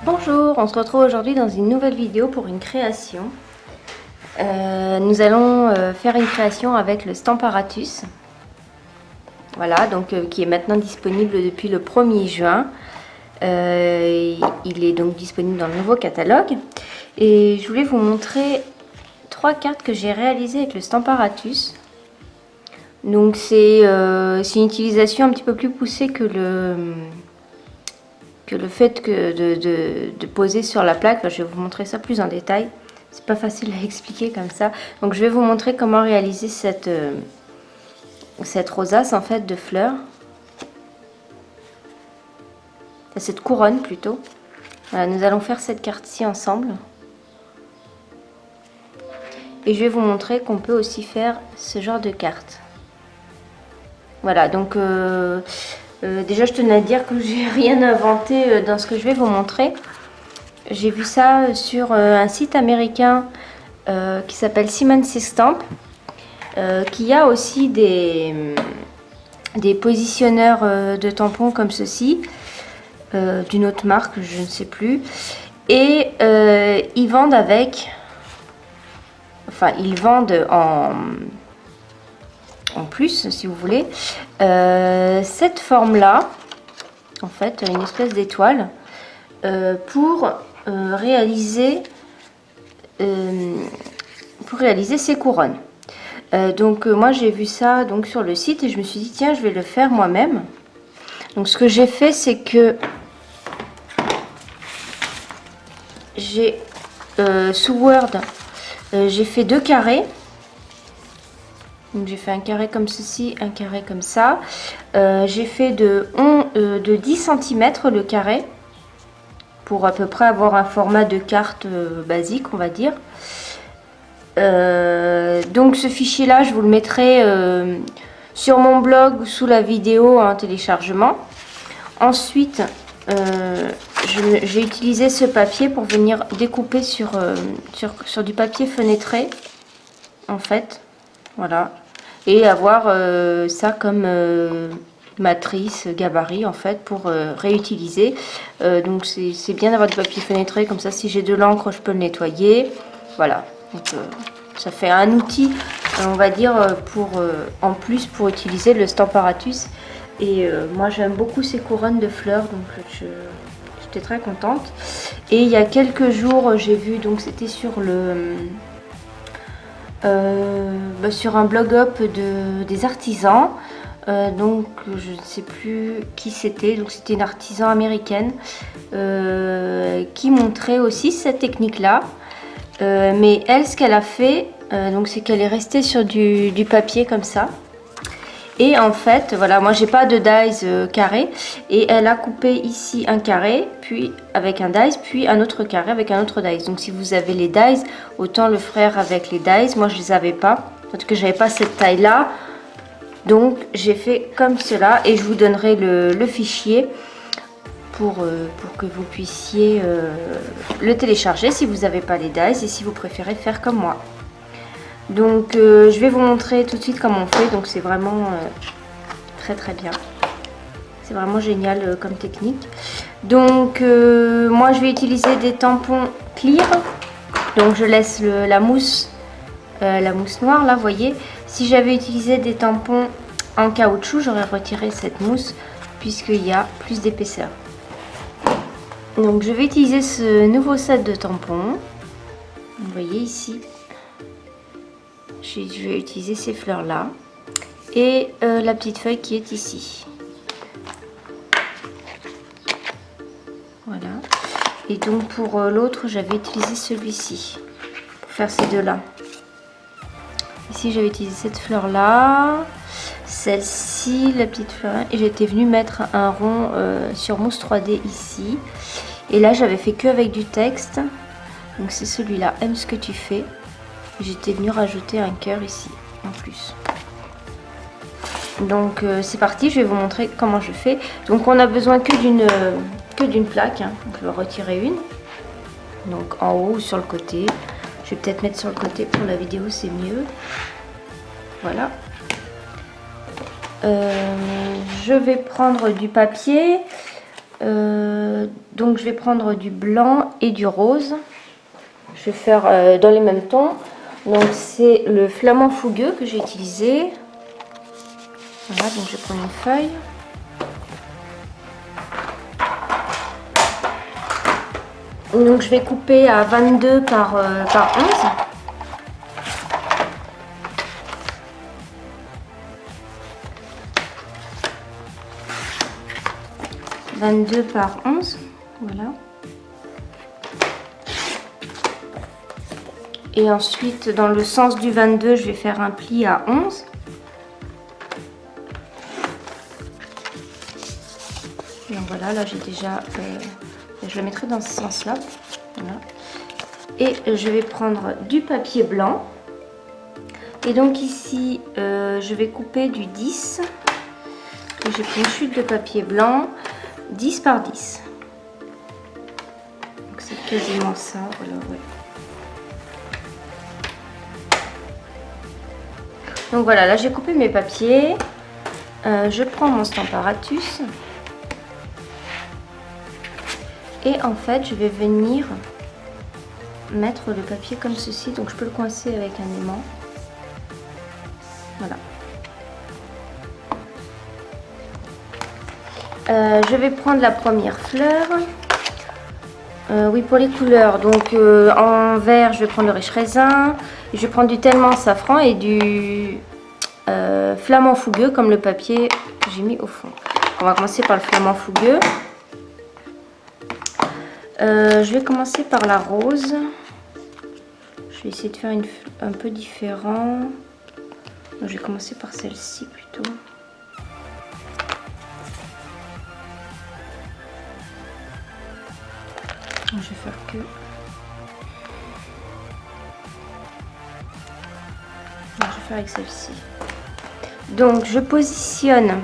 Bonjour, on se retrouve aujourd'hui dans une nouvelle vidéo pour une création. Nous allons faire une création avec le Stamparatus. Voilà, donc qui est maintenant disponible depuis le 1er juin. Il est donc disponible dans le nouveau catalogue. Et je voulais vous montrer 3 cartes que j'ai réalisées avec le Stamparatus. Donc c'est une utilisation un petit peu plus poussée que le fait de poser sur la plaque. Enfin, je vais vous montrer ça plus en détail. C'est pas facile à expliquer comme ça. Donc je vais vous montrer comment réaliser cette rosace en fait de fleurs. Cette couronne plutôt. Voilà, nous allons faire cette carte-ci ensemble. Et je vais vous montrer qu'on peut aussi faire ce genre de carte. Voilà, donc déjà je tenais à dire que j'ai rien inventé dans ce que je vais vous montrer. J'ai vu ça sur un site américain qui s'appelle Siemens Stamp, qui a aussi des positionneurs de tampons comme ceci, d'une autre marque, je ne sais plus. Et ils vendent avec, enfin ils vendent en plus, si vous voulez, cette forme-là, en fait, une espèce d'étoile, pour réaliser ces couronnes. Donc moi j'ai vu ça donc sur le site et je me suis dit tiens, je vais le faire moi-même. Donc ce que j'ai fait, c'est que j'ai sous Word j'ai fait 2 carrés. Donc j'ai fait un carré comme ceci, un carré comme ça. J'ai fait de 10 cm le carré, pour à peu près avoir un format de carte basique, on va dire. Donc ce fichier là, je vous le mettrai sur mon blog ou sous la vidéo en téléchargement. Ensuite, j'ai utilisé ce papier pour venir découper sur du papier fenêtré, en fait. Voilà. Et avoir ça comme matrice, gabarit en fait, pour réutiliser. Donc c'est bien d'avoir du papier fenêtré, comme ça si j'ai de l'encre je peux le nettoyer. Voilà, donc ça fait un outil, on va dire, en plus pour utiliser le Stamparatus. Et moi j'aime beaucoup ces couronnes de fleurs, donc j'étais très contente. Et il y a quelques jours j'ai vu, donc c'était sur sur un blog up des artisans, donc je ne sais plus qui c'était, donc c'était une artisan américaine qui montrait aussi cette technique là, mais elle, ce qu'elle a fait, donc c'est qu'elle est restée sur du papier comme ça. Et en fait, voilà, moi j'ai pas de dies carré, et elle a coupé ici un carré, puis avec un dies, puis un autre carré avec un autre dies. Donc si vous avez les dies, autant le faire avec les dies. Moi je les avais pas, parce que j'avais pas cette taille là. Donc j'ai fait comme cela, et je vous donnerai le fichier pour que vous puissiez le télécharger si vous n'avez pas les dies et si vous préférez faire comme moi. Donc je vais vous montrer tout de suite comment on fait. Donc c'est vraiment très très bien, c'est vraiment génial comme technique. Donc moi je vais utiliser des tampons clear, donc je laisse la mousse noire là, vous voyez. Si j'avais utilisé des tampons en caoutchouc, j'aurais retiré cette mousse puisqu'il y a plus d'épaisseur. Donc je vais utiliser ce nouveau set de tampons, vous voyez ici. Je vais utiliser ces fleurs là et la petite feuille qui est ici. Voilà. Et donc pour l'autre, j'avais utilisé celui-ci pour faire ces deux là. Ici j'avais utilisé cette fleur là, celle-ci, la petite fleur, et j'étais venue mettre un rond sur mousse 3D ici. Et là j'avais fait que avec du texte, donc c'est celui-là, aime ce que tu fais. J'étais venue rajouter un cœur ici en plus. Donc c'est parti, je vais vous montrer comment je fais. Donc on a besoin que d'une plaque, hein. Donc je vais retirer une, donc en haut ou sur le côté. Je vais peut-être mettre sur le côté pour la vidéo, c'est mieux. Voilà. Je vais prendre du papier. Donc je vais prendre du blanc et du rose. Je vais faire dans les mêmes tons. Donc c'est le flamant fougueux que j'ai utilisé. Voilà, donc je prends une feuille. Donc je vais couper à 22 par 11. « 22 par 11, voilà. Et ensuite, dans le sens du 22, je vais faire un pli à 11. Donc voilà, là j'ai déjà... je le mettrai dans ce sens-là. Voilà. Et je vais prendre du papier blanc. Et donc ici, je vais couper du 10. J'ai pris une chute de papier blanc. 10 par 10. Donc c'est quasiment ça, voilà, ouais. Donc voilà, là j'ai coupé mes papiers. Je prends mon Stamparatus. Et en fait, je vais venir mettre le papier comme ceci. Donc je peux le coincer avec un aimant. Voilà. Je vais prendre la première fleur. Oui, pour les couleurs, donc en vert, je vais prendre le riche raisin. Je vais prendre du tellement safran et du flamant fougueux, comme le papier que j'ai mis au fond. On va commencer par le flamant fougueux. Je vais commencer par la rose. Je vais essayer de faire un peu différent. Donc, je vais commencer par celle-ci plutôt. Je vais faire que... Je vais faire avec celle-ci. Donc je positionne,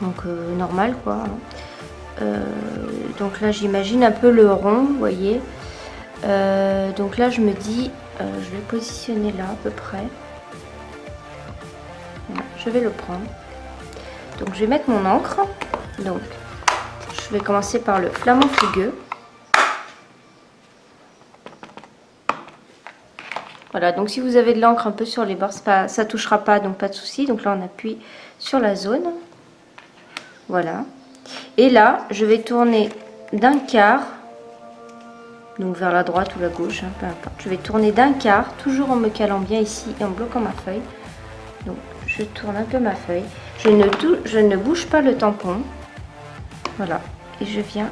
donc normal quoi. Donc là j'imagine un peu le rond, vous voyez. Donc là je me dis, je vais positionner là à peu près. Voilà, je vais le prendre. Donc je vais mettre mon encre. Donc je vais commencer par le flamant fougueux. Voilà, donc si vous avez de l'encre un peu sur les bords, ça touchera pas, donc pas de souci. Donc là, on appuie sur la zone. Voilà. Et là, je vais tourner d'un quart, donc vers la droite ou la gauche, hein, peu importe. Je vais tourner d'un quart, toujours en me calant bien ici et en bloquant ma feuille. Donc, je tourne un peu ma feuille. Je ne bouge pas le tampon. Voilà. Et je viens.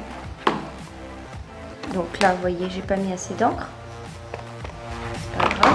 Donc là, vous voyez, j'ai pas mis assez d'encre. Pas grave.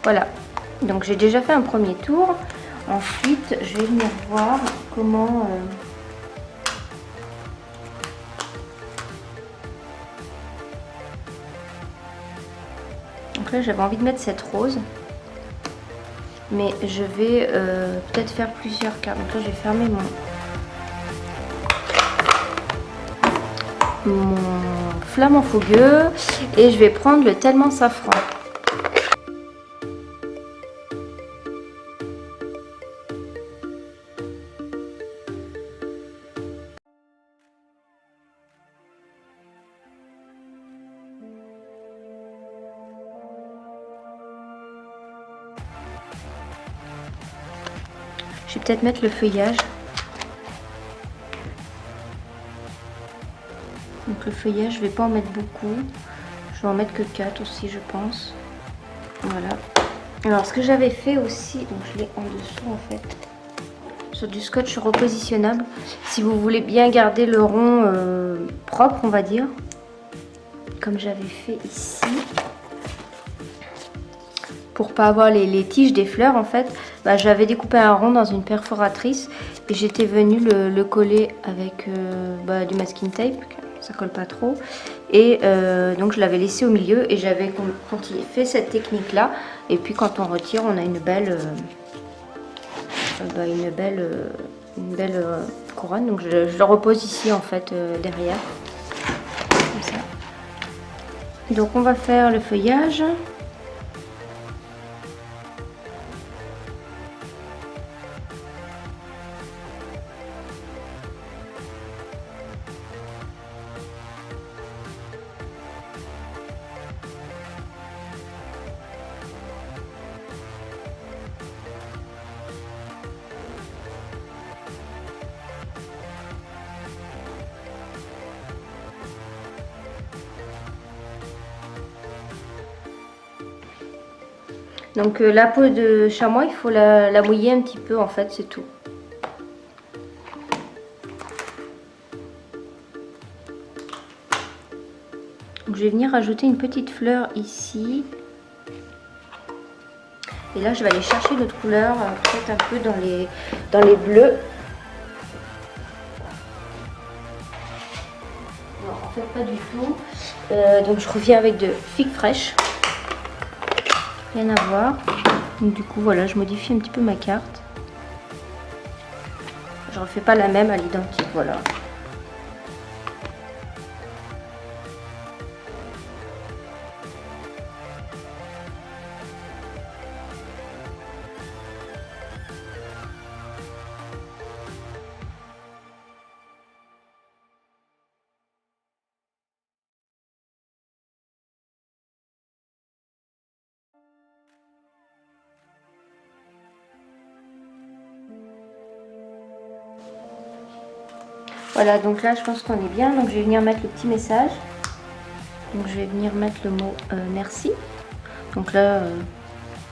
Voilà, donc j'ai déjà fait un premier tour. Ensuite, je vais venir voir comment... Donc là, j'avais envie de mettre cette rose. Mais je vais peut-être faire plusieurs cartes. Donc là, je vais fermer mon flamant fougueux. Et je vais prendre le tellement safran. Je vais peut-être mettre le feuillage. Donc le feuillage, je vais pas en mettre beaucoup. Je vais en mettre que 4 aussi, je pense. Voilà. Alors ce que j'avais fait aussi, donc je l'ai en dessous en fait, sur du scotch repositionnable. Si vous voulez bien garder le rond propre, on va dire, comme j'avais fait ici. Pour pas avoir les tiges des fleurs en fait, bah, j'avais découpé un rond dans une perforatrice et j'étais venue le coller avec du masking tape, ça colle pas trop. Et donc je l'avais laissé au milieu et j'avais fait cette technique là. Et puis quand on retire, on a une belle couronne. Donc je le repose ici en fait derrière. Comme ça. Donc on va faire le feuillage. Donc la peau de chamois, il faut la mouiller un petit peu en fait, c'est tout. Donc je vais venir rajouter une petite fleur ici. Et là je vais aller chercher notre couleur, peut-être un peu dans les bleus. Non, en fait pas du tout. Donc je reviens avec de figues fraîches. Rien à voir. Donc du coup voilà, je modifie un petit peu ma carte. Je refais pas la même à l'identique, voilà. Voilà, donc là je pense qu'on est bien. Donc je vais venir mettre le petit message. Donc je vais venir mettre le mot merci. Donc là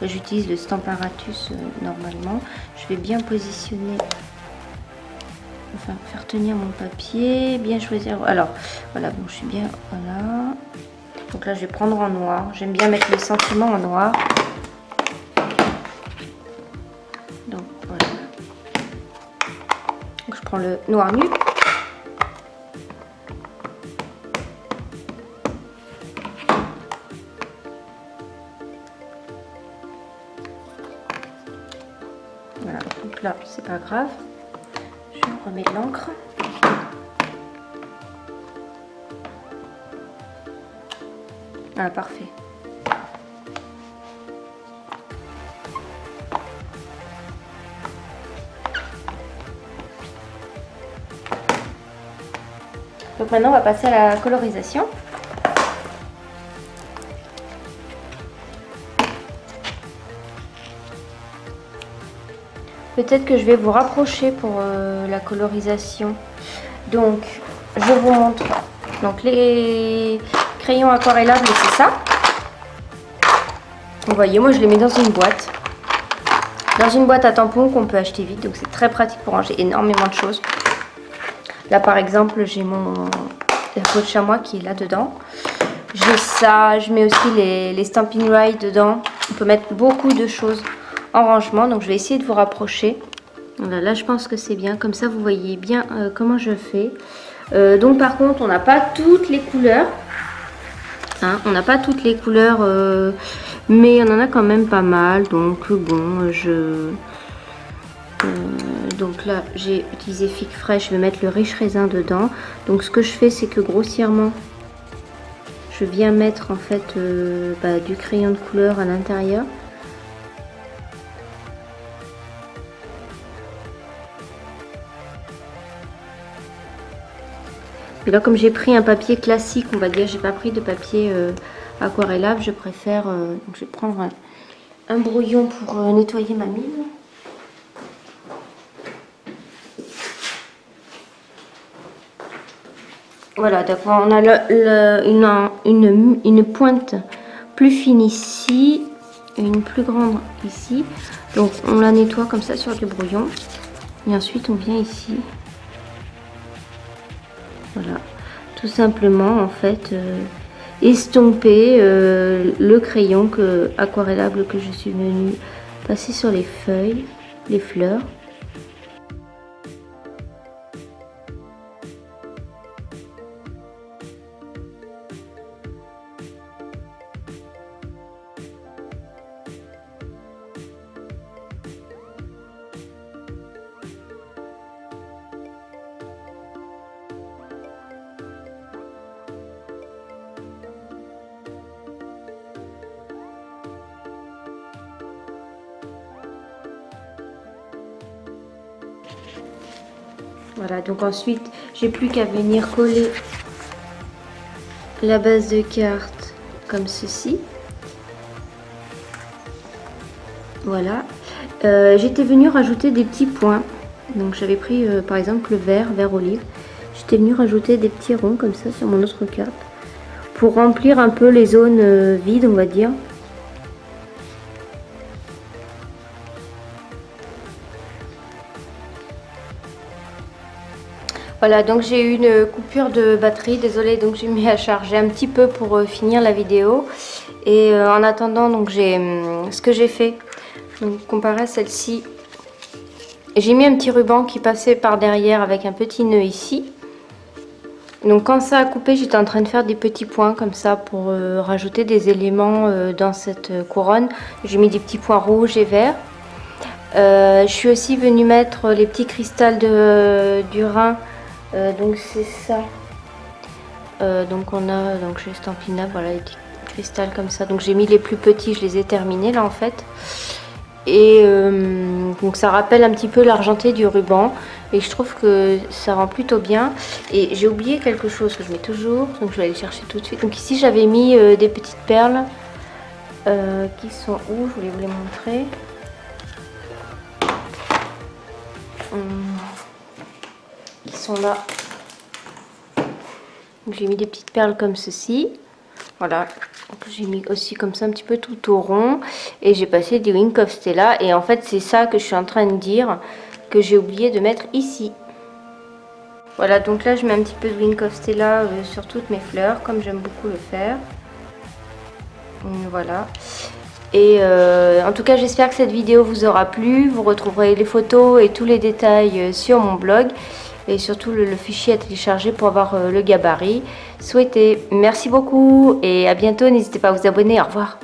j'utilise le Stamparatus normalement. Je vais bien positionner, enfin faire tenir mon papier, bien choisir. Alors voilà, bon je suis bien, voilà. Donc là je vais prendre en noir. J'aime bien mettre les sentiments en noir. Donc voilà. Donc je prends le noir nu. Voilà, donc là c'est pas grave, je remets de l'encre. Ah parfait. Donc maintenant on va passer à la colorisation. Peut-être que je vais vous rapprocher pour la colorisation. Donc, je vous montre. Donc, les crayons aquarellables, c'est ça. Vous voyez, moi, je les mets dans une boîte. Dans une boîte à tampons qu'on peut acheter vite. Donc, c'est très pratique pour ranger énormément de choses. Là, par exemple, j'ai la peau de chamois qui est là-dedans. J'ai ça. Je mets aussi les Stampin' Rite dedans. On peut mettre beaucoup de choses en rangement, donc je vais essayer de vous rapprocher. Voilà, là je pense que c'est bien, comme ça vous voyez bien comment je fais. Donc par contre on n'a pas toutes les couleurs, hein, on n'a pas toutes les couleurs, mais on en a quand même pas mal. Donc bon, donc là j'ai utilisé figue fraîche, je vais mettre le riche raisin dedans. Donc ce que je fais, c'est que grossièrement je viens mettre en fait du crayon de couleur à l'intérieur. Et là, comme j'ai pris un papier classique, on va dire, j'ai pas pris de papier aquarellable, je préfère. Donc je vais prendre un brouillon pour nettoyer ma mine. Voilà, d'accord. On a une pointe plus fine ici, et une plus grande ici. Donc on la nettoie comme ça sur du brouillon. Et ensuite on vient ici. Voilà, tout simplement en fait. estomper le crayon aquarellable que je suis venue passer sur les feuilles, les fleurs. Voilà, donc ensuite, j'ai plus qu'à venir coller la base de carte comme ceci. Voilà. J'étais venue rajouter des petits points. Donc j'avais pris par exemple le vert olive. J'étais venue rajouter des petits ronds comme ça sur mon autre carte pour remplir un peu les zones vides, on va dire. Voilà, donc j'ai eu une coupure de batterie, désolée, donc j'ai mis à charger un petit peu pour finir la vidéo. Et en attendant, donc j'ai ce que j'ai fait, donc comparé à celle-ci, j'ai mis un petit ruban qui passait par derrière avec un petit nœud ici. Donc quand ça a coupé, j'étais en train de faire des petits points comme ça pour rajouter des éléments dans cette couronne. J'ai mis des petits points rouges et verts. Je suis aussi venue mettre les petits cristals du Rhin. Donc c'est ça. Donc on a, donc j'ai estampillé, voilà, les petits cristals comme ça. Donc j'ai mis les plus petits, je les ai terminés là en fait. Et donc ça rappelle un petit peu l'argenté du ruban. Et je trouve que ça rend plutôt bien. Et j'ai oublié quelque chose que je mets toujours, donc je vais aller chercher tout de suite. Donc ici j'avais mis des petites perles qui sont où? Je voulais vous les montrer. Qui sont là. J'ai mis des petites perles comme ceci. Voilà. J'ai mis aussi comme ça un petit peu tout au rond. Et j'ai passé des Wink of Stella. Et en fait c'est ça que je suis en train de dire, que j'ai oublié de mettre ici. Voilà, donc là je mets un petit peu de Wink of Stella sur toutes mes fleurs, comme j'aime beaucoup le faire. Voilà. Et en tout cas j'espère que cette vidéo vous aura plu. Vous retrouverez les photos et tous les détails sur mon blog. Et surtout le fichier à télécharger pour avoir le gabarit souhaité. Merci beaucoup et à bientôt. N'hésitez pas à vous abonner. Au revoir.